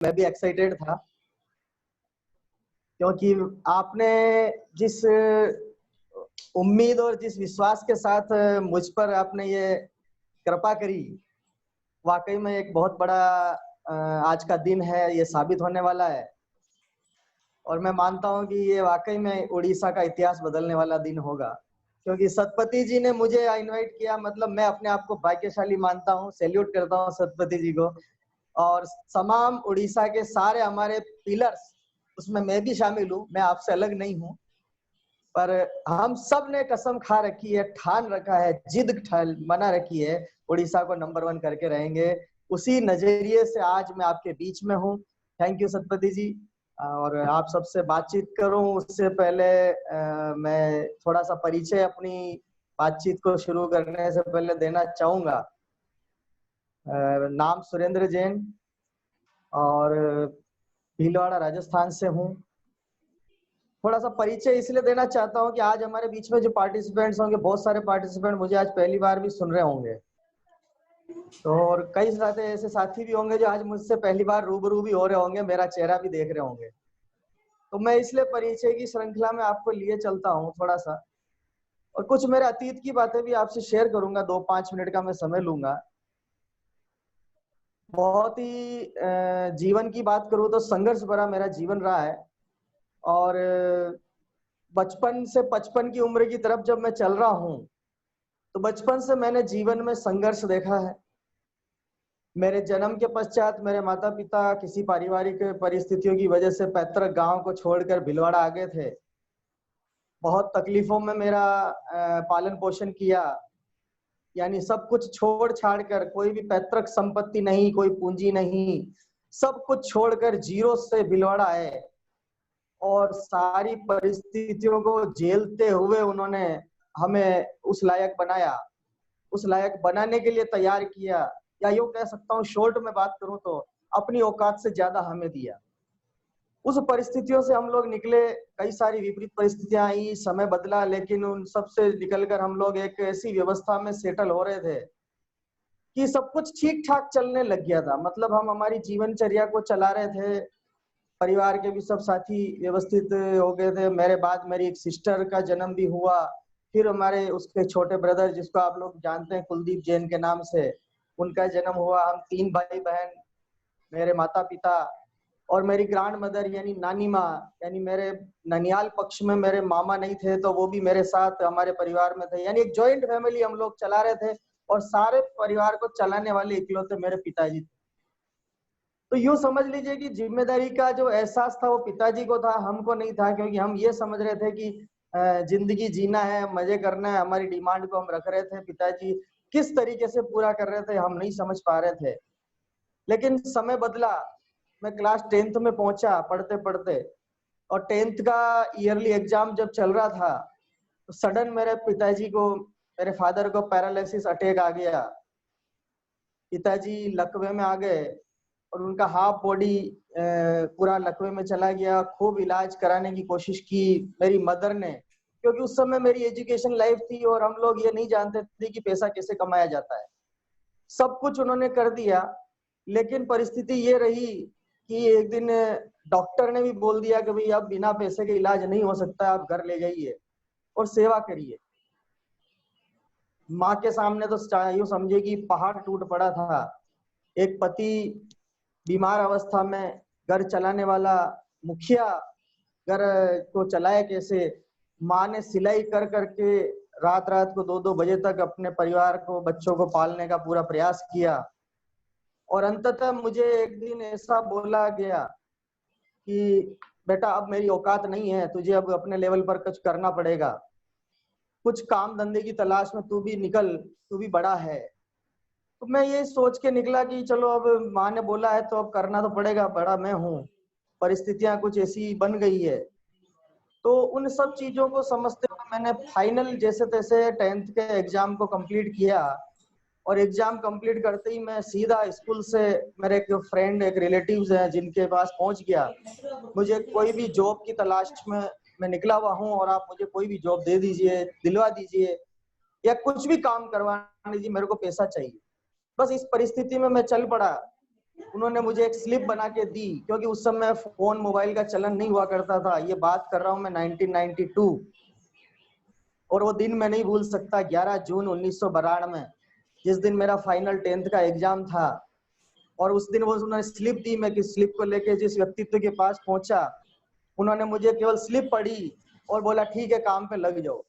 मैं भी एक्साइटेड था, क्योंकि आपने जिस उम्मीद और जिस विश्वास के साथ मुझ पर आपने ये कृपा करी, वाकई में एक बहुत बड़ा आज का दिन है, ये साबित होने वाला है। और मैं मानता हूं कि ये वाकई में उड़ीसा का इतिहास बदलने वाला दिन होगा, क्योंकि सतपति जी ने मुझे इनवाइट किया। मतलब मैं अपने आप को भाग्यशाली मानता हूं, सैल्यूट करता हूं सतपति जी को। और तमाम उड़ीसा के सारे हमारे पिलर्स, उसमें मैं भी शामिल हूँ, मैं आपसे अलग नहीं हूँ, पर हम सब ने कसम खा रखी है, ठान रखा है, जिद बना रखी है, उड़ीसा को नंबर 1 करके रहेंगे। उसी नजरिए से आज मैं आपके बीच में हूँ। थैंक यू सतपति जी। और आप सबसे बातचीत करूं उससे पहले मैं थोड़ा सा परिचय अपनी बातचीत को शुरू करने से पहले देना चाहूंगा। नाम सुरेंद्र जैन और भीलवाड़ा राजस्थान से हूँ। थोड़ा सा परिचय इसलिए देना चाहता हूँ कि आज हमारे बीच में जो पार्टिसिपेंट्स होंगे, बहुत सारे पार्टिसिपेंट मुझे आज पहली बार भी सुन रहे होंगे, तो और कई सारे ऐसे साथी भी होंगे जो आज मुझसे पहली बार रूबरू भी हो रहे होंगे, मेरा चेहरा भी देख रहे होंगे। तो मैं इसलिए परिचय की श्रृंखला में आपको लिए चलता हूँ थोड़ा सा, और कुछ मेरे अतीत की बातें भी आपसे शेयर करूंगा। 2-5 मिनट का मैं समय लूंगा। बहुत ही जीवन की बात करूँ तो संघर्ष भरा मेरा जीवन रहा है। और बचपन से 55 की उम्र की तरफ जब मैं चल रहा हूँ, तो बचपन से मैंने जीवन में संघर्ष देखा है। मेरे जन्म के पश्चात मेरे माता पिता किसी पारिवारिक परिस्थितियों की वजह से पैतृक गांव को छोड़कर भीलवाड़ा आ गए थे। बहुत तकलीफों में मेरा पालन पोषण किया, यानी सब कुछ छोड़ छाड़ कर, कोई भी पैतृक संपत्ति नहीं, कोई पूंजी नहीं, सब कुछ छोड़कर जीरो से भीलवाड़ा आए। और सारी परिस्थितियों को झेलते हुए उन्होंने हमें उस लायक बनाया, उस लायक बनाने के लिए तैयार किया, या यूं कह सकता हूँ शॉर्ट में बात करूं तो अपनी औकात से ज्यादा हमें दिया। उस परिस्थितियों से हम लोग निकले, कई सारी विपरीत परिस्थितियां आई, समय बदला, लेकिन उन सब से निकलकर हम लोग एक ऐसी व्यवस्था में सेटल हो रहे थे कि सब कुछ ठीक ठाक चलने लग गया था। मतलब हम हमारी जीवनचर्या को चला रहे थे, परिवार के भी सब साथी व्यवस्थित हो गए थे। मेरे बाद मेरी एक सिस्टर का जन्म भी हुआ, फिर हमारे उसके छोटे ब्रदर जिसको आप लोग जानते हैं कुलदीप जैन के नाम से, उनका जन्म हुआ। हम 3 भाई बहन, मेरे माता पिता और मेरी ग्रैंड मदर यानी नानी माँ, यानी मेरे ननियाल पक्ष में मेरे मामा नहीं थे तो वो भी मेरे साथ हमारे परिवार में थे, यानी एक जॉइंट फैमिली हम लोग चला रहे थे। और सारे परिवार को चलाने वाले इकलौते मेरे पिताजी थे। तो यूं समझ लीजिए कि जिम्मेदारी का जो एहसास था वो पिताजी को था, हमको नहीं था, क्योंकि हम ये समझ रहे थे कि जिंदगी जीना है, मजे करना है, हमारी डिमांड को हम रख रहे थे। पिताजी किस तरीके से पूरा कर रहे थे हम नहीं समझ पा रहे थे। लेकिन समय बदला, मैं क्लास 10th में पहुंचा पढ़ते पढ़ते, और 10th का ईयरली एग्जाम जब चल रहा था, तो सडन मेरे पिताजी को, मेरे फादर को पैरालिसिस अटैक आ गया। पिताजी लकवे में आ गए और उनका हाफ बॉडी पूरा लकवे में चला गया। खूब इलाज कराने की कोशिश की मेरी मदर ने, क्योंकि उस समय मेरी एजुकेशन लाइफ थी और हम लोग ये नहीं जानते थे कि पैसा कैसे कमाया जाता है। सब कुछ उन्होंने कर दिया, लेकिन परिस्थिति ये रही कि एक दिन डॉक्टर ने भी बोल दिया कि भाई अब बिना पैसे के इलाज नहीं हो सकता, आप घर ले जाइए और सेवा करिए। माँ के सामने तो यूं समझे कि पहाड़ टूट पड़ा था। एक पति बीमार अवस्था में, घर चलाने वाला मुखिया, घर को चलाए कैसे। माँ ने सिलाई कर करके रात रात को 2-2 बजे तक अपने परिवार को, बच्चों को पालने का पूरा प्रयास किया। और अंततः मुझे एक दिन ऐसा बोला गया कि बेटा अब मेरी औकात नहीं है, तुझे अब अपने लेवल पर कुछ करना पड़ेगा, कुछ काम धंधे की तलाश में तू भी निकल, तू भी बड़ा है। तो मैं ये सोच के निकला कि चलो अब माँ ने बोला है तो अब करना तो पड़ेगा, बड़ा मैं हूँ, परिस्थितियां कुछ ऐसी बन गई है। तो उन सब चीजों को समझते हुए मैंने फाइनल जैसे तैसे 10th के एग्जाम को कंप्लीट किया। और एग्जाम कंप्लीट करते ही मैं सीधा स्कूल से, मेरे एक फ्रेंड, एक रिलेटिव्स हैं जिनके पास पहुंच गया। मुझे कोई भी जॉब की तलाश में मैं निकला हुआ हूँ और आप मुझे कोई भी जॉब दे दीजिए, दिलवा दीजिए, या कुछ भी काम करवा दीजिए, मेरे को पैसा चाहिए। बस इस परिस्थिति में मैं चल पड़ा। उन्होंने मुझे एक स्लिप बना के दी, क्योंकि उस समय फोन मोबाइल का चलन नहीं हुआ करता था। ये बात कर रहा हूं मैं 1992, और वो दिन मैं नहीं भूल सकता, 11 जून 1992, जिस दिन मेरा फाइनल 10th का एग्जाम था। और उस दिन वो उन्होंने स्लिप दी, मैं कि स्लिप को लेके जिस व्यक्तित्व के पास पहुंचा, उन्होंने मुझे केवल स्लिप पढ़ी और बोला ठीक है काम पे लग जाओ।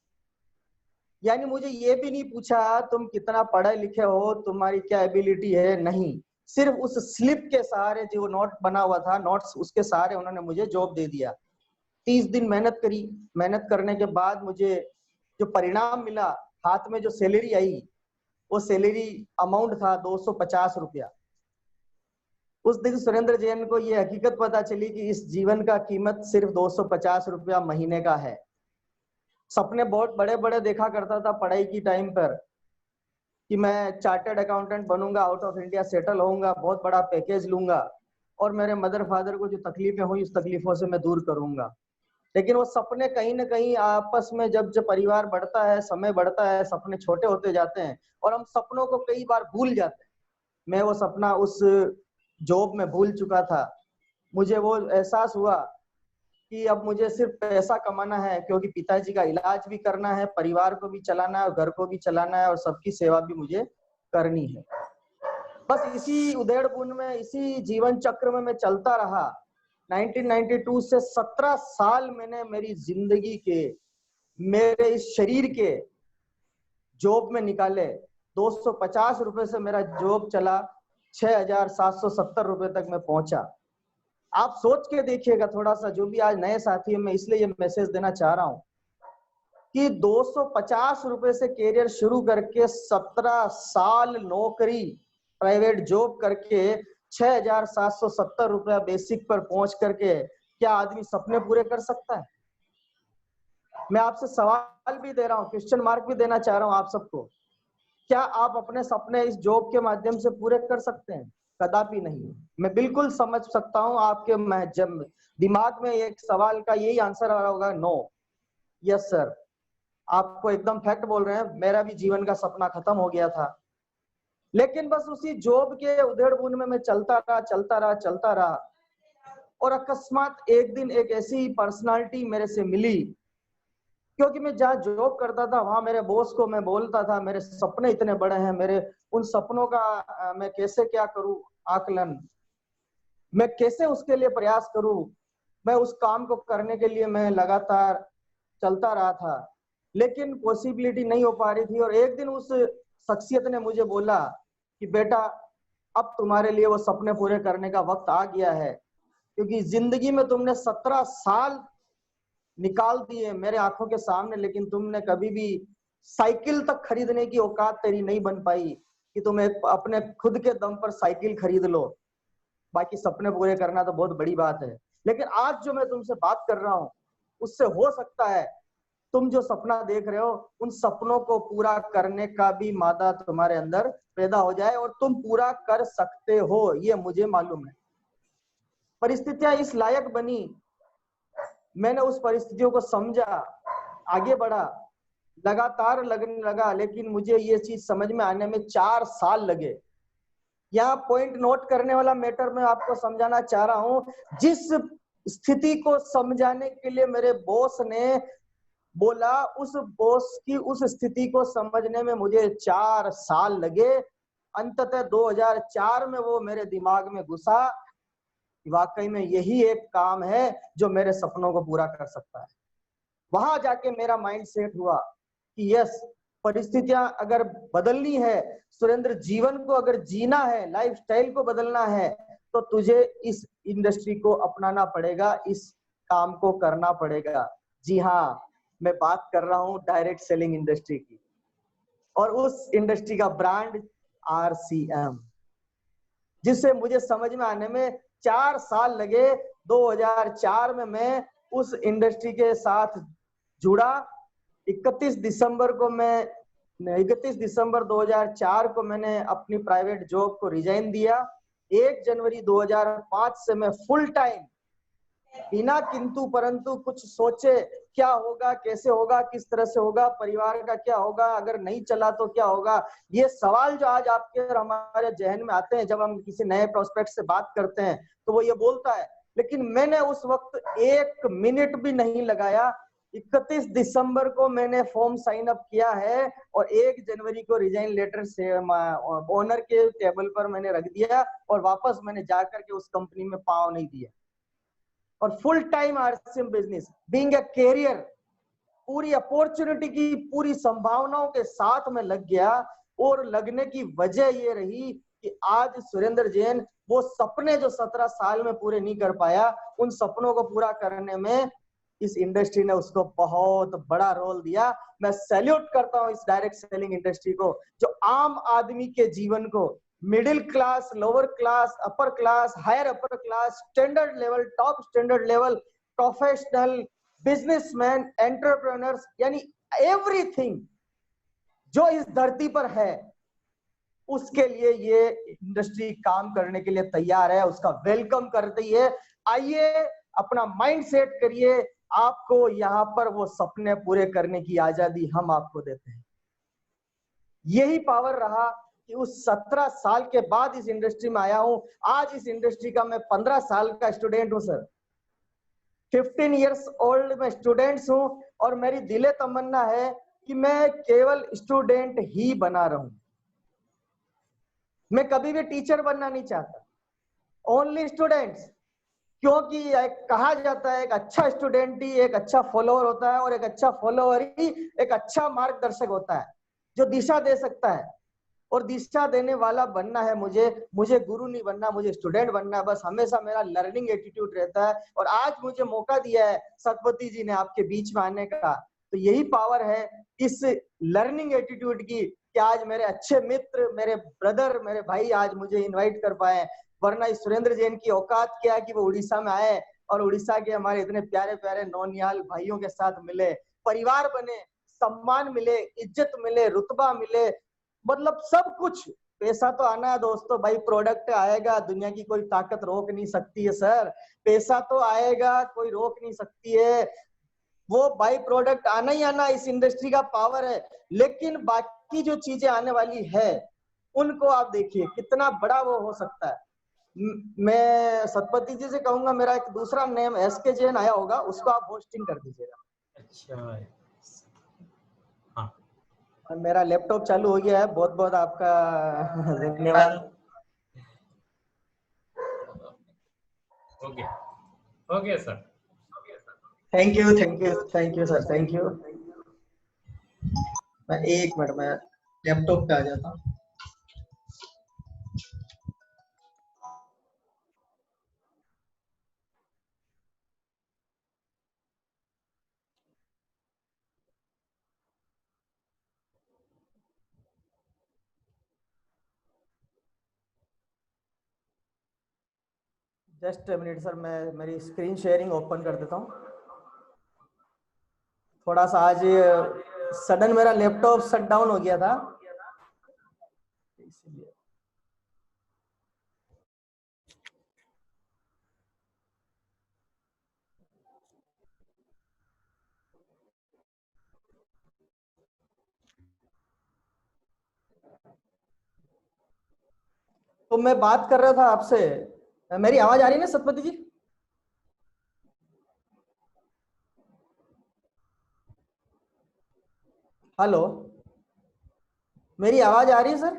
यानी मुझे ये भी नहीं पूछा तुम कितना पढ़े लिखे हो, तुम्हारी क्या एबिलिटी है, नहीं, सिर्फ उस स्लिप के सहारे, जो नोट बना हुआ था, नोट्स, उसके सहारे उन्होंने मुझे जॉब दे दिया। 30 दिन मेहनत करी। मेहनत करने के बाद मुझे जो परिणाम मिला, हाथ में जो सैलरी आई, वो सैलरी अमाउंट था 250 रुपया। उस दिन सुरेंद्र जैन को ये हकीकत पता चली कि इस जीवन का कीमत सिर्फ 250 रुपया महीने का है। सपने बहुत बड़े बड़े देखा करता था पढ़ाई की टाइम पर, कि मैं चार्टर्ड अकाउंटेंट बनूंगा, आउट ऑफ इंडिया सेटल होऊंगा, बहुत बड़ा पैकेज लूंगा, और मेरे मदर फादर को जो तकलीफें हुई उस तकलीफों से मैं दूर करूंगा। लेकिन वो सपने कहीं ना कहीं आपस में, जब जब परिवार बढ़ता है, समय बढ़ता है, सपने छोटे होते जाते हैं और हम सपनों को कई बार भूल जाते हैं। मैं वो सपना उस जॉब में भूल चुका था। मुझे वो एहसास हुआ कि अब मुझे सिर्फ पैसा कमाना है, क्योंकि पिताजी का इलाज भी करना है, परिवार को भी चलाना है, और घर को भी चलाना है, और सबकी सेवा भी मुझे करनी है। बस इसी उधेड़-बुन में, इसी जीवन चक्र में मैं चलता रहा। 1992 से 17 साल मैंने मेरी जिंदगी के, मेरे इस शरीर के जॉब में निकाले। 250 रुपए से मेरा जॉब चला, 6,770 रुपए तक मैं पहुंचा। आप सोच के देखिएगा थोड़ा सा, जो भी आज नए साथी हैं, मैं इसलिए ये मैसेज देना चाह रहा हूं कि 250 रुपए से कैरियर शुरू करके 17 साल नौकरी, प्राइवेट जॉब करके 6,770 रुपया बेसिक पर पहुंच करके क्या आदमी सपने पूरे कर सकता है? मैं आपसे सवाल भी दे रहा हूं, क्वेश्चन मार्क भी देना चाह रहा हूं आप सबको। क्या आप अपने सपने इस जॉब के माध्यम से पूरे कर सकते हैं? कदापि नहीं। मैं बिल्कुल समझ सकता हूं आपके जब दिमाग में एक सवाल का यही आंसर आ रहा होगा, नो। यस सर, आपको एकदम फैक्ट बोल रहे हैं, मेरा भी जीवन का सपना खत्म हो गया था। लेकिन बस उसी जॉब के उधेड़-बुन में मैं चलता रहा, और अकस्मात एक दिन एक ऐसी पर्सनालिटी मेरे से मिली, क्योंकि मैं जहाँ जॉब करता था वहां मेरे बॉस को मैं बोलता था मेरे सपने इतने बड़े हैं, मेरे उन सपनों का मैं कैसे क्या करूं आकलन, मैं कैसे उसके लिए प्रयास करूं। मैं उस काम को करने के लिए मैं लगातार चलता रहा था, लेकिन पॉसिबिलिटी नहीं हो पा रही थी। और एक दिन उस शख्सियत ने मुझे बोला कि बेटा, अब तुम्हारे लिए वो सपने पूरे करने का वक्त आ गया है, क्योंकि जिंदगी में तुमने 17 साल निकाल दिए मेरे आंखों के सामने, लेकिन तुमने कभी भी साइकिल तक खरीदने की औकात तेरी नहीं बन पाई कि तुम एक अपने खुद के दम पर साइकिल खरीद लो। बाकी सपने पूरे करना तो बहुत बड़ी बात है, लेकिन आज जो मैं तुमसे बात कर रहा हूं, उससे हो सकता है तुम जो सपना देख रहे हो, उन सपनों को पूरा करने का भी मादा तुम्हारे अंदर पैदा हो जाए, और तुम पूरा कर सकते हो, ये मुझे मालूम है। परिस्थितियां इस लायक बनी, मैंने उस परिस्थितियों को समझा, आगे बढ़ा, लगातार लगने लगा, लेकिन मुझे ये चीज समझ में आने में 4 साल लगे। यहाँ पॉइंट नोट करने वाला मैटर मैं आपको समझाना चाह रहा हूं, जिस स्थिति को समझाने के लिए मेरे बॉस ने बोला, उस बॉस की उस स्थिति को समझने में मुझे 4 साल लगे। अंततः 2004 में वो मेरे दिमाग में घुसा, वाकई में यही एक काम है जो मेरे सपनों को पूरा कर सकता है। वहां जाके मेरा माइंड सेट हुआ कि यस, परिस्थितियां अगर बदलनी है, सुरेंद्र, जीवन को अगर जीना है, लाइफस्टाइल को बदलना है, तो तुझे इस इंडस्ट्री को अपनाना पड़ेगा, इस काम को करना पड़ेगा। जी हाँ, मैं बात कर रहा हूं डायरेक्ट सेलिंग इंडस्ट्री की, और उस इंडस्ट्री का ब्रांड RCM, जिससे मुझे समझ में आने में 4 साल लगे। 2004 में मैं उस इंडस्ट्री के साथ जुड़ा। 31 दिसंबर 2004 को मैंने अपनी प्राइवेट जॉब को रिजाइन दिया। 1 जनवरी 2005 से मैं फुल टाइम बिना किंतु परंतु कुछ सोचे क्या होगा, कैसे होगा, किस तरह से होगा, परिवार का क्या होगा, अगर नहीं चला तो क्या होगा, ये सवाल जो आज आपके और हमारे जहन में आते हैं जब हम किसी नए प्रोस्पेक्ट से बात करते हैं, तो वो ये बोलता है। लेकिन मैंने उस वक्त 1 मिनट भी नहीं लगाया। 31 दिसंबर को मैंने फॉर्म साइन अप किया है और 1 जनवरी को रिजाइन लेटर से ओनर के टेबल पर मैंने रख दिया और वापस मैंने जाकर के उस कंपनी में पाँव नहीं दिया। और full time RCM business being a career, पूरी अपॉर्चुनिटी की पूरी संभावनाओं के साथ में लग गया। और लगने की वजह ये रही कि आज सुरेंद्र जैन वो सपने जो 17 साल में पूरे नहीं कर पाया, उन सपनों को पूरा करने में इस इंडस्ट्री ने उसको बहुत बड़ा रोल दिया। मैं सैल्यूट करता हूं इस डायरेक्ट सेलिंग इंडस्ट्री को, जो आम आदमी के जीवन को middle class, lower class, upper class, higher upper class, standard level, top standard level, professional, businessman, entrepreneurs, यानी एवरीथिंग जो इस धरती पर है उसके लिए ये इंडस्ट्री काम करने के लिए तैयार है, उसका वेलकम करती है। आइए अपना माइंड सेट करिए, आपको यहाँ पर वो सपने पूरे करने की आजादी हम आपको देते हैं। यही पावर रहा कि उस 17 साल के बाद इस इंडस्ट्री में आया हूं। आज इस इंडस्ट्री का मैं 15 साल का स्टूडेंट हूं सर, 15 इयर्स ओल्ड मैं स्टूडेंट्स हूं और मेरी दिले तमन्ना है कि मैं केवल स्टूडेंट ही बना रहूं। मैं कभी भी टीचर बनना नहीं चाहता, ओनली स्टूडेंट्स। क्योंकि कहा जाता है एक अच्छा स्टूडेंट ही एक अच्छा फॉलोअर होता है और एक अच्छा फॉलोअर ही एक अच्छा मार्गदर्शक होता है जो दिशा दे सकता है। और दिशा देने वाला बनना है मुझे गुरु नहीं बनना, मुझे स्टूडेंट बनना है। बस हमेशा मेरा लर्निंग एटीट्यूड रहता है। और आज मुझे मौका दिया है सतपति जी ने आपके बीच में आने का, तो यही पावर है इस लर्निंग एटीट्यूड की कि आज मेरे अच्छे मित्र, मेरे ब्रदर, मेरे भाई आज मुझे इन्वाइट कर पाए। वरना इस सुरेंद्र जैन की औकात क्या कि वो उड़ीसा में आए और उड़ीसा के हमारे इतने प्यारे प्यारे नौनिहाल भाइयों के साथ मिले, परिवार बने, सम्मान मिले, इज्जत मिले, रुतबा मिले, मतलब सब कुछ। पैसा तो आना है दोस्तों, भाई प्रोडक्ट आएगा, दुनिया की कोई ताकत रोक नहीं सकती है सर। पैसा तो आएगा, कोई रोक नहीं सकती है, वो बाई प्रोडक्ट आना ही आना, इस इंडस्ट्री का पावर है। लेकिन बाकी जो चीजें आने वाली है उनको आप देखिए कितना बड़ा वो हो सकता है। मैं सतपति जी से कहूंगा मेरा एक दूसरा नेम एसके जैन आया होगा, उसको आप होस्टिंग कर दीजिएगा। अच्छा, हाँ। और मेरा लैपटॉप चालू हो गया है, बहुत बहुत आपका धन्यवाद। Okay okay sir, thank you thank you thank you sir, thank you. मैं 1 मिनट में लैपटॉप पे आ जाता हूँ। जस्ट मिनट सर, मैं मेरी स्क्रीन शेयरिंग ओपन कर देता हूँ। थोड़ा सा आज सडन मेरा लैपटॉप शट डाउन हो गया था इसलिए। तो मैं बात कर रहा था आपसे, मेरी आवाज आ रही है ना सतपति जी? हेलो, मेरी आवाज आ रही है सर?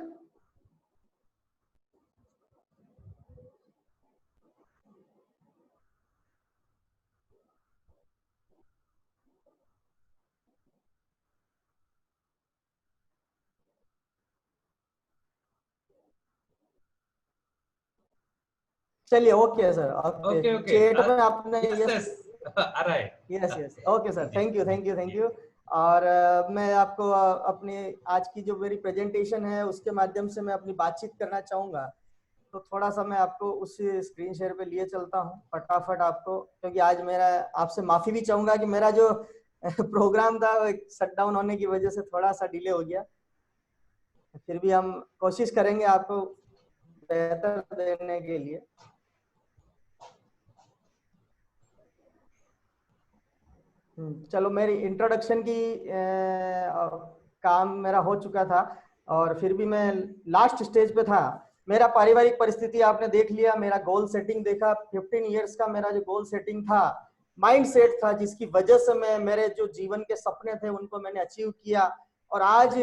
चलिए okay sir, okay. Okay okay, chat में आपने यस यस, यस आ रहा है। यस यस, ओके सर, जी thank you thank you thank जी। यू। और मैं आपको अपनी आज की जो मेरी प्रेजेंटेशन है उसके माध्यम से मैं अपनी बातचीत करना चाहूंगा। तो थोड़ा सा मैं आपको उस स्क्रीन शेयर पे लिए चलता हूँ फटाफट आपको, क्योंकि आज मेरा आपसे माफी भी चाहूंगा कि मेरा जो प्रोग्राम था वो शट डाउन होने की वजह से थोड़ा सा डिले हो गया। फिर भी हम कोशिश करेंगे आपको बेहतर देने के लिए। चलो मेरी इंट्रोडक्शन की काम मेरा हो चुका था और फिर भी मैं लास्ट स्टेज पे था। मेरा पारिवारिक परिस्थिति आपने देख लिया, मेरा गोल सेटिंग देखा, 15 इयर्स का मेरा जो गोल सेटिंग था, माइंड सेट था, जिसकी वजह से मैं मेरे जो जीवन के सपने थे उनको मैंने अचीव किया। और आज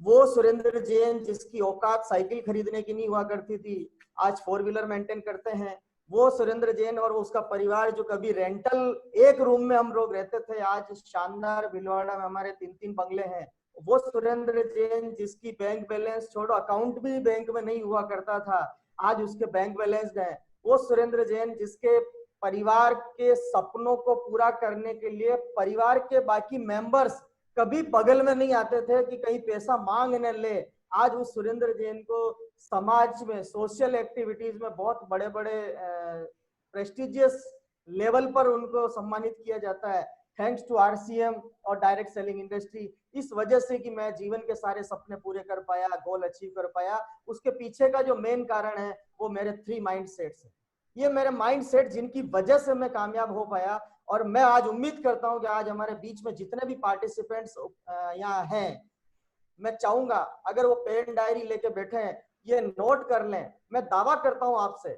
वो सुरेंद्र जैन जिसकी औकात साइकिल खरीदने की नहीं हुआ करती थी, आज 4 व्हीलर मेंटेन करते हैं। वो सुरेंद्र जैन और उसका परिवार जो कभी रेंटल एक रूम में हम लोग रहते थे, आज शानदार भीलवाड़ा में हमारे 3-3 बंगले हैं। वो सुरेंद्र जैन जिसकी बैंक बैलेंस छोड़ो, अकाउंट भी बैंक में नहीं हुआ करता था, आज उसके बैंक बैलेंस है। वो सुरेंद्र जैन जिसके परिवार के सपनों को पूरा करने के लिए परिवार के बाकी मेंबर्स कभी बगल में नहीं आते थे कि कहीं पैसा मांग न ले, आज उस सुरेंद्र जैन को समाज में सोशल एक्टिविटीज में बहुत बड़े बड़े प्रेस्टिजियस लेवल पर उनको सम्मानित किया जाता है, थैंक्स टू आरसीएम और डायरेक्ट सेलिंग इंडस्ट्री। इस वजह से कि मैं जीवन के सारे सपने पूरे कर पाया, गोल अचीव कर पाया, उसके पीछे का जो मेन कारण है वो मेरे 3 माइंड सेट्स है। ये मेरे माइंड सेट जिनकी वजह से मैं कामयाब हो पाया। और मैं आज उम्मीद करता हूं कि आज हमारे बीच में जितने भी पार्टिसिपेंट्स यहाँ हैं, मैं चाहूंगा अगर वो पेन डायरी लेके बैठे हैं, ये नोट कर लें। मैं दावा करता हूं आपसे,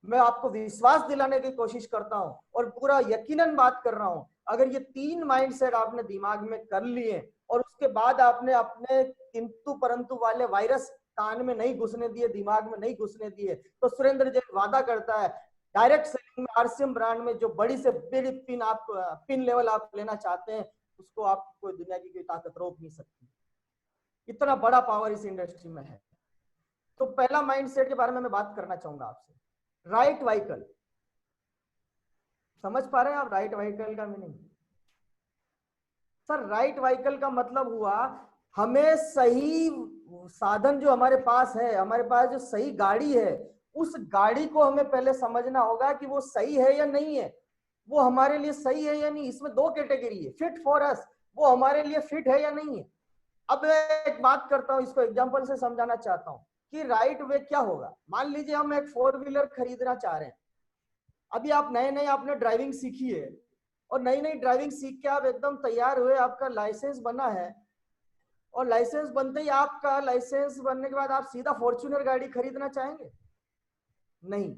मैं आपको विश्वास दिलाने की कोशिश करता हूं और पूरा यकीनन बात कर रहा हूं, अगर ये 3 माइंडसेट आपने दिमाग में कर लिए और उसके बाद आपने अपने किंतु परंतु वाले वायरस कान में नहीं घुसने दिए, दिमाग में नहीं घुसने दिए, तो सुरेंद्र जैन वादा करता है डायरेक्ट सेलिंग में आरसीएम ब्रांड में जो बड़ी से बड़ी पिन लेवल आप लेना चाहते हैं, उसको आप कोई दुनिया की कोई ताकत रोक नहीं सकती। इतना बड़ा पावर इस इंडस्ट्री में है। तो पहला माइंडसेट के बारे में मैं बात करना चाहूंगा आपसे, राइट व्हीकल। समझ पा रहे हैं आप राइट व्हीकल का मीनिंग? सर राइट व्हीकल का मतलब हुआ हमें सही साधन जो हमारे पास है, हमारे पास जो सही गाड़ी है, उस गाड़ी को हमें पहले समझना होगा कि वो सही है या नहीं है, वो हमारे लिए सही है या नहीं। इसमें 2 कैटेगरी है, फिट फॉर अस, वो हमारे लिए फिट है या नहीं है। अब मैं एक बात करता हूं, इसको एग्जांपल से समझाना चाहता हूं कि राइट वे क्या होगा। मान लीजिए हम एक 4 व्हीलर खरीदना चाह रहे हैं, अभी आप नए नए आपने ड्राइविंग सीखी है और नई नई ड्राइविंग सीख के आप एकदम तैयार हुए, आपका लाइसेंस बना है और लाइसेंस बनते ही आपका लाइसेंस बनने के बाद आप सीधा फॉर्च्यूनर गाड़ी खरीदना चाहेंगे? नहीं,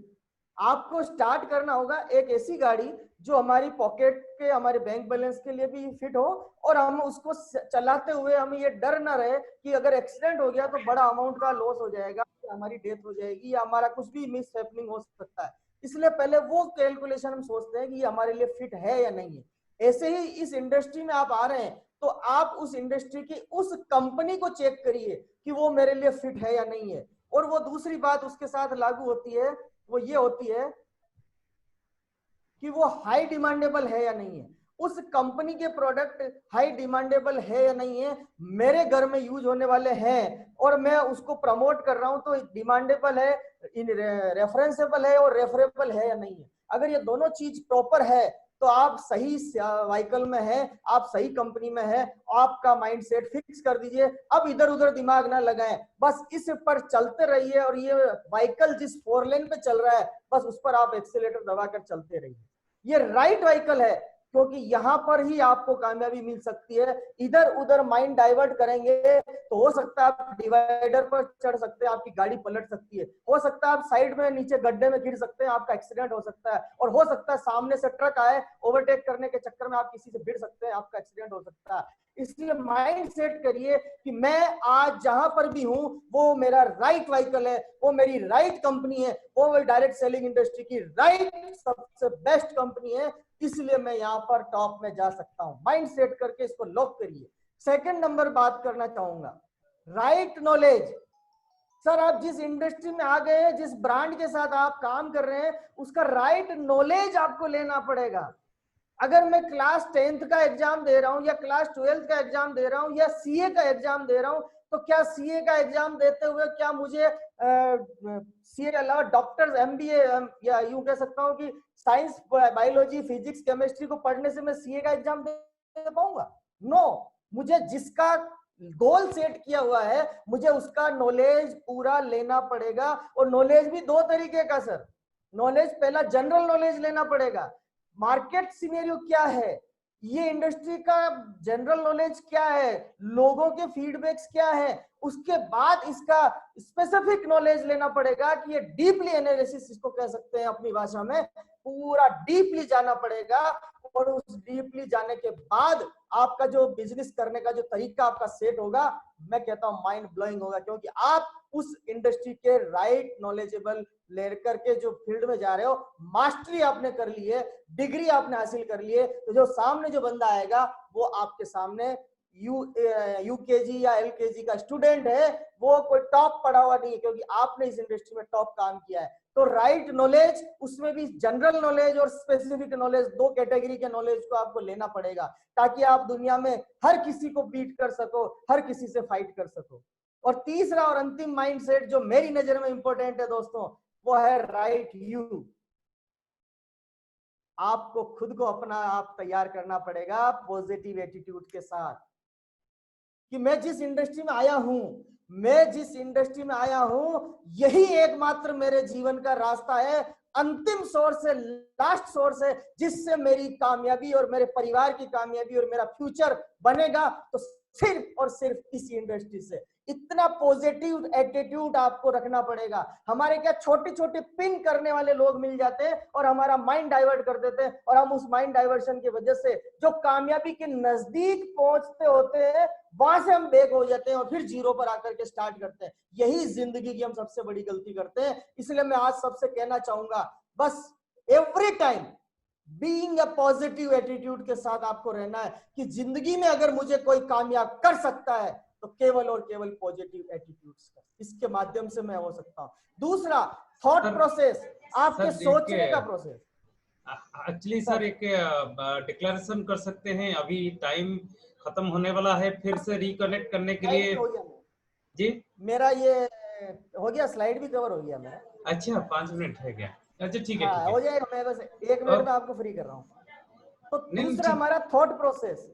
आपको स्टार्ट करना होगा एक ऐसी गाड़ी जो हमारी पॉकेट के, हमारे बैंक बैलेंस के लिए भी फिट हो और हम उसको चलाते हुए हमें ये डर ना रहे कि अगर एक्सीडेंट हो गया तो बड़ा अमाउंट का लॉस हो जाएगा, हमारी डेथ हो जाएगी या हमारा कुछ भी मिस हैपनिंग हो सकता है। इसलिए पहले वो कैलकुलेशन हम सोचते हैं कि ये हमारे लिए फिट है या नहीं है। ऐसे ही इस इंडस्ट्री में आप आ रहे हैं तो आप उस इंडस्ट्री की उस कंपनी को चेक करिए कि वो मेरे लिए फिट है या नहीं है। और वो दूसरी बात उसके साथ लागू होती है, वो ये होती है कि वो हाई डिमांडेबल है या नहीं है, उस कंपनी के प्रोडक्ट हाई डिमांडेबल है या नहीं है, मेरे घर में यूज होने वाले हैं और मैं उसको प्रमोट कर रहा हूं तो डिमांडेबल है, रेफरेंसेबल है और रेफरेबल है या नहीं है। अगर ये दोनों चीज प्रॉपर है तो आप सही व्हीकल में हैं, आप सही कंपनी में हैं, आपका माइंडसेट फिक्स कर दीजिए। अब इधर उधर दिमाग ना लगाएं, बस इस पर चलते रहिए और ये व्हीकल जिस 4 लेन पे चल रहा है बस उस पर आप एक्सीलेटर दबाकर चलते रहिए। ये राइट व्हीकल है क्योंकि यहां पर ही आपको कामयाबी मिल सकती है। इधर उधर माइंड डाइवर्ट करेंगे तो हो सकता है आप डिवाइडर पर चढ़ सकते हैं, आपकी गाड़ी पलट सकती है, हो सकता है आप साइड में नीचे गड्ढे में गिर सकते हैं, आपका एक्सीडेंट हो सकता है, और हो सकता है सामने से ट्रक आए, ओवरटेक करने के चक्कर में आप किसी से भिड़ सकते हैं, आपका एक्सीडेंट हो सकता है। इसलिए माइंड सेट करिए कि मैं आज जहां पर भी हूं वो मेरा राइट व्हीकल है, वो मेरी राइट कंपनी है, वो मेरी डायरेक्ट सेलिंग इंडस्ट्री की राइट सबसे बेस्ट कंपनी है, इसलिए मैं यहाँ पर टॉप में जा सकता हूं। माइंड सेट करके इसको लॉक करिए। सेकंड नंबर बात करना चाहूंगा, राइट नॉलेज। सर आप जिस इंडस्ट्री में आ गए हैं, जिस ब्रांड के साथ आप काम कर रहे हैं, उसका राइट नॉलेज आपको लेना पड़ेगा। अगर मैं क्लास 10th का एग्जाम दे रहा हूं या क्लास 12th का एग्जाम दे रहा हूं या सीए का एग्जाम दे रहा हूं, तो क्या सीए का एग्जाम देते हुए क्या मुझे सीए के अलावा डॉक्टर्स, एमबीए या यूं कह सकता हूं कि साइंस, बायोलॉजी, फिजिक्स, केमिस्ट्री को पढ़ने से मैं सीए का एग्जाम दे पाऊंगा? नो, मुझे जिसका गोल सेट किया हुआ है मुझे उसका नॉलेज पूरा लेना पड़ेगा। और नॉलेज भी 2 तरीके का सर। नॉलेज पहला जनरल नॉलेज लेना पड़ेगा, मार्केट सिनेरियो क्या है, ये इंडस्ट्री का जनरल नॉलेज क्या है, लोगों के फीडबैक्स क्या है, उसके बाद इसका स्पेसिफिक नॉलेज लेना पड़ेगा कि ये डीपली एनालिसिस इसको कह सकते हैं अपनी भाषा में, पूरा डीपली जाना पड़ेगा। और उस डीपली जाने के बाद आपका जो बिजनेस करने का जो तरीका आपका सेट होगा, मैं कहता हूं माइंड ब्लोइंग होगा, क्योंकि आप उस इंडस्ट्री के राइट नॉलेजेबल लेकर के जो फील्ड में जा रहे हो, मास्टरी आपने कर ली है, डिग्री आपने हासिल कर ली है, तो जो सामने जो बंदा आएगा वो आपके सामने यूकेजी या एलकेजी का स्टूडेंट है, वो कोई टॉप पढ़ा हुआ नहीं है, क्योंकि आपने इस इंडस्ट्री में टॉप काम किया है। तो राइट नॉलेज, उसमें भी जनरल नॉलेज और स्पेसिफिक नॉलेज, दो कैटेगरी के नॉलेज को आपको लेना पड़ेगा, ताकि आप दुनिया में हर किसी को बीट कर सको, हर किसी से फाइट कर सको। और तीसरा और अंतिम माइंडसेट जो मेरी नजर में इंपॉर्टेंट है दोस्तों, वो है राइट यू। आपको खुद को अपना आप तैयार करना पड़ेगा पॉजिटिव एटीट्यूड के साथ, कि मैं जिस इंडस्ट्री में आया हूं, मैं जिस इंडस्ट्री में आया हूं, यही एकमात्र मेरे जीवन का रास्ता है, अंतिम सोर्स है, लास्ट सोर्स है, जिससे मेरी कामयाबी और मेरे परिवार की कामयाबी और मेरा फ्यूचर बनेगा, तो सिर्फ और सिर्फ इसी इंडस्ट्री से। इतना पॉजिटिव एटीट्यूड आपको रखना पड़ेगा। हमारे क्या छोटे छोटे पिन करने वाले लोग मिल जाते हैं और हमारा माइंड डाइवर्ट कर देते हैं, और हम उस माइंड डाइवर्शन की वजह से जो कामयाबी के नजदीक पहुंचते होते हैं, वहां से हम बैक हो जाते हैं और फिर जीरो पर आकर के स्टार्ट करते हैं। यही जिंदगी की हम सबसे बड़ी गलती करते हैं। इसलिए मैं आज सबसे कहना चाहूंगा, बस every time being a positive attitude के साथ आपको रहना है, कि जिंदगी में अगर मुझे कोई कामयाब कर सकता है तो केवल और केवल पॉजिटिव एटीट्यूड्स का, इसके माध्यम से मैं हो सकता हूं। दूसरा, थॉट प्रोसेस, आपके सोचने का प्रोसेस। एक्चुअली सर एक डिक्लेरेशन कर सकते हैं, अभी टाइम खत्म होने वाला है, फिर से रिकनेक्ट करने के लिए। जी मेरा ये हो गया, स्लाइड भी कवर हो गया मेरा। अच्छा 5 मिनट है क्या? अच्छा ठीक है, हाँ, ठीक है, हो जाएगा, मैं बस 1 मिनट में आपको फ्री कर रहा हूँ। तो दूसरा हमारा थॉट प्रोसेस,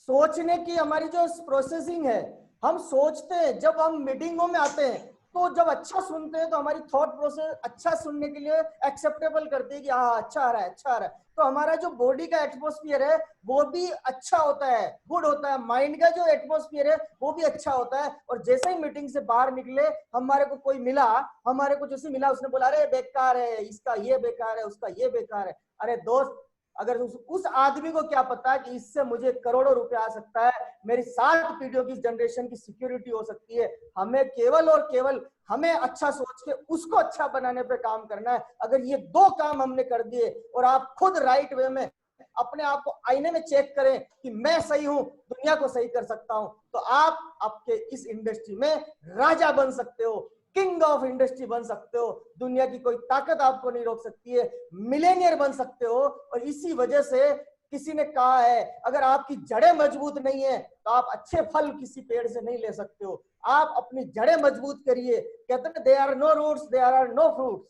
सोचने की हमारी जो प्रोसेसिंग है, हम सोचते हैं, जब हम मीटिंगों में आते हैं तो जब अच्छा सुनते हैं तो हमारी थॉट प्रोसेस अच्छा सुनने के लिए एक्सेप्टेबल करती है कि हाँ अच्छा आ रहा है, अच्छा आ रहा है। तो हमारा जो बॉडी का एटमॉस्फेयर है वो भी अच्छा होता है, गुड होता है। माइंड का जो एटमॉस्फेयर है वो भी अच्छा होता है। और जैसे ही मीटिंग से बाहर निकले, हमारे को कोई मिला, हमारे को जैसे मिला, उसने बोला अरे बेकार है, इसका ये बेकार है, उसका ये बेकार है। अरे दोस्त, अगर उस आदमी को क्या पता कि इससे मुझे करोड़ों रुपए आ सकता है, मेरी 7 पीढ़ियों की जनरेशन की सिक्योरिटी हो सकती है। हमें केवल और केवल हमें अच्छा सोच के उसको अच्छा बनाने पे काम करना है। अगर ये 2 काम हमने कर दिए और आप खुद राइट वे में अपने आप को आईने में चेक करें कि मैं सही हूं, दुनिया को सही कर सकता हूं, तो आप आपके इस इंडस्ट्री में राजा बन सकते हो, किंग ऑफ इंडस्ट्री बन सकते हो। दुनिया की कोई ताकत आपको नहीं रोक सकती है, मिलेनियर बन सकते हो। और इसी वजह से किसी ने कहा है, अगर आपकी जड़ें मजबूत नहीं है तो आप अच्छे फल किसी पेड़ से नहीं ले सकते हो। आप अपनी जड़ें मजबूत करिए। कहते हैं there are no roots, there are no fruits.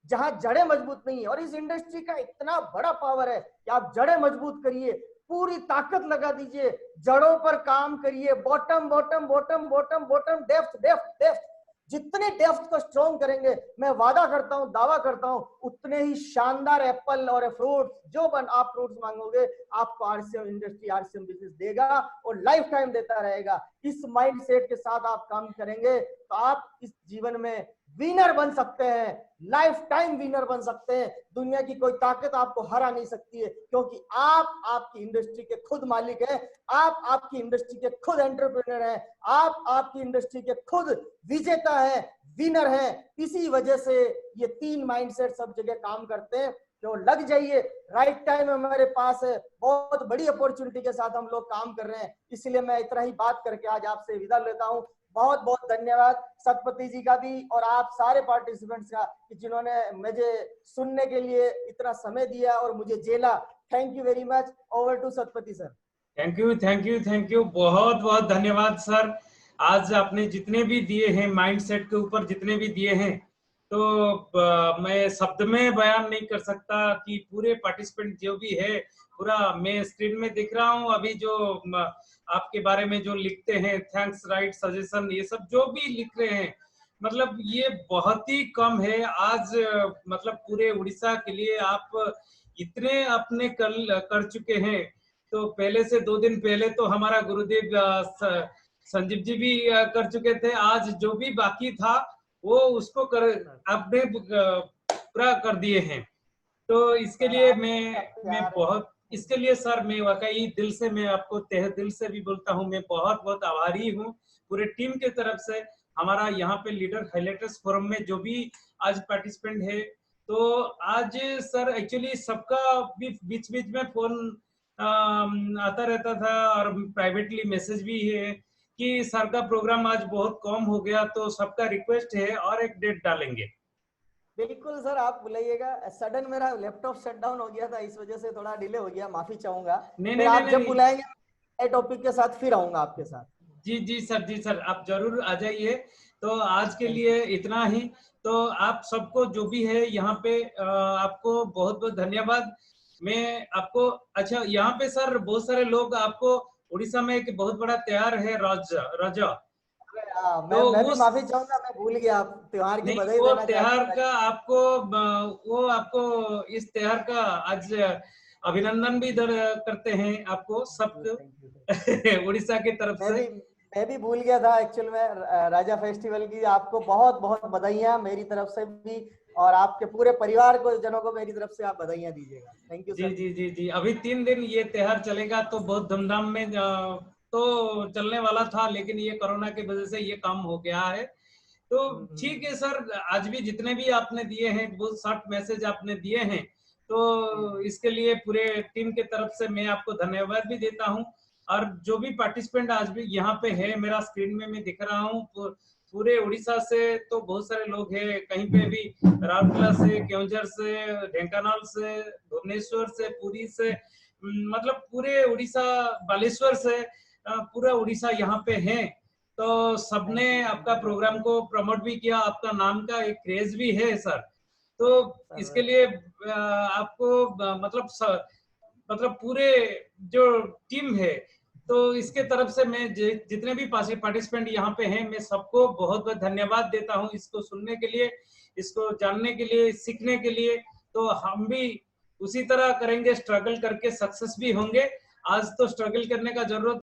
जहां जड़ें मजबूत नहीं है, और इस इंडस्ट्री का इतना बड़ा पावर है कि आप जड़ें मजबूत करिए, पूरी ताकत लगा दीजिए, जड़ों पर काम करिए, bottom bottom bottom bottom bottom, depth depth depth. जितने डेप्थ को स्ट्रॉन्ग करेंगे, मैं वादा करता हूं, दावा करता हूं, उतने ही शानदार एप्पल और फ्रूट जो आप फ्रूट्स मांगोगे, आपको आरसीएम इंडस्ट्री, आरसीएम बिजनेस देगा और लाइफ टाइम देता रहेगा। इस माइंडसेट के साथ आप काम करेंगे तो आप इस जीवन में विनर बन सकते हैं, लाइफ टाइम विनर बन सकते हैं। दुनिया की कोई ताकत आपको हरा नहीं सकती है, क्योंकि आप आपकी इंडस्ट्री के खुद मालिक हैं, आप आपकी इंडस्ट्री के खुद एंटरप्रेन्योर हैं, आप आपकी इंडस्ट्री के खुद विजेता हैं, विनर हैं। इसी वजह से ये 3 माइंडसेट सब जगह काम करते हैं। तो लग जाइए, राइट टाइम हमारे पास है, बहुत बड़ी अपॉर्चुनिटी के साथ हम लोग काम कर रहे हैं। इसलिए मैं इतना ही बात करके आज आपसे विदा लेता हूं। बहुत बहुत धन्यवाद सतपति जी का भी और आप सारे पार्टिसिपेंट्स का, कि जिन्होंने मुझे सुनने के लिए इतना समय दिया और मुझे जेला। Thank you very much. Over to Satpathy sir. Thank you, thank you, thank you, बहुत बहुत धन्यवाद सर। आज आपने जितने भी दिए हैं माइंडसेट के ऊपर, जितने भी दिए हैं, तो मैं शब्द में बयान नहीं कर सकता कि पूरे पार्टिसिपेंट जो भी है, पूरा मैं स्क्रीन में दिख रहा हूँ अभी, जो आपके बारे में जो लिखते हैं, थैंक्स, राइट, सजेशन, ये सब जो भी लिख रहे हैं, मतलब ये बहुत ही कम है। आज मतलब पूरे उड़ीसा के लिए आप इतने अपने कर चुके हैं। तो पहले से 2 दिन पहले तो हमारा गुरुदेव संजीव जी भी कर चुके थे। आज जो भी बाकी था वो उसको कर आपने पूरा कर दिए हैं। तो इसके लिए मैं बहुत, इसके लिए सर मैं वाकई दिल से, मैं आपको तहे दिल से भी बोलता हूँ, मैं बहुत बहुत आभारी हूँ पूरे टीम के तरफ से। हमारा यहाँ पे लीडर हाइलाइटर्स फोरम में जो भी आज पार्टिसिपेंट है, तो आज सर एक्चुअली सबका बीच बीच में फोन आता रहता था और प्राइवेटली मैसेज भी है कि सर का प्रोग्राम आज बहुत कम हो गया, तो सबका रिक्वेस्ट है और एक डेट डालेंगे। बिल्कुल सर, आप बुलाइएगा। सडन मेरा लैपटॉप शट डाउन हो गया था, इस वजह से थोड़ा डिले हो गया, माफी चाहूंगा। नहीं आप जब नहीं, बुलाएंगे नए टॉपिक के साथ फिर आऊंगा आपके साथ। जी सर, आप जरूर आ जाइए। तो आज के लिए इतना ही। तो आप सबको जो भी है यहाँ पे आपको बहुत बहुत धन्यवाद। मैं आपको, अच्छा यहाँ पे सर बहुत सारे लोग, आपको उड़ीसा में एक बहुत बड़ा त्योहार है रजा। मैं भी माफी चाहूंगा, मैं भूल गया। आप त्योहार की नहीं, बधाई वो देना त्योहार चाहता का आपको वो आपको इस त्योहार का आज अभिनंदन भी करते हैं आपको सबको उड़ीसा की तरफ मैं से। भी मैं भी भूल गया था एक्चुअल में। राजा फेस्टिवल की आपको बहुत बहुत बधाइयां मेरी तरफ से भी, और आपके पूरे परिवार को, जनों को मेरी तरफ से आप बधाइयां दीजिएगा। Thank you sir. जी। अभी 3 दिन ये त्योहार चलेगा, तो बहुत धूमधाम में तो चलने वाला था, लेकिन ये कोरोना की वजह से ये काम हो गया है। तो ठीक है सर, आज भी जितने भी आपने दिए हैं, बहुत शॉर्ट मैसेज आपने दिए हैं, तो इसके लिए पूरे टीम के तरफ से मैं आपको धन्यवाद भी देता हूँ। और जो भी पार्टिसिपेंट आज भी यहाँ पे है, मेरा स्क्रीन में मैं दिख रहा हूँ, पूरे उड़ीसा से तो बहुत सारे लोग हैं, कहीं पे भी राउरकेला से, केओंझर से, ढेंकानाल से, भुवनेश्वर से, पुरी से, मतलब पूरे उड़ीसा, बालेश्वर से, पूरा उड़ीसा यहाँ पे है। तो सबने आपका प्रोग्राम को प्रमोट भी किया, आपका नाम का एक क्रेज भी है सर। तो इसके लिए आपको मतलब पूरे जो टीम है, तो इसके तरफ से मैं जितने भी पार्टिसिपेंट यहाँ पे हैं, मैं सबको बहुत बहुत धन्यवाद देता हूँ, इसको सुनने के लिए, इसको जानने के लिए, सीखने के लिए। तो हम भी उसी तरह करेंगे, स्ट्रगल करके सक्सेस भी होंगे। आज तो स्ट्रगल करने का जरूरत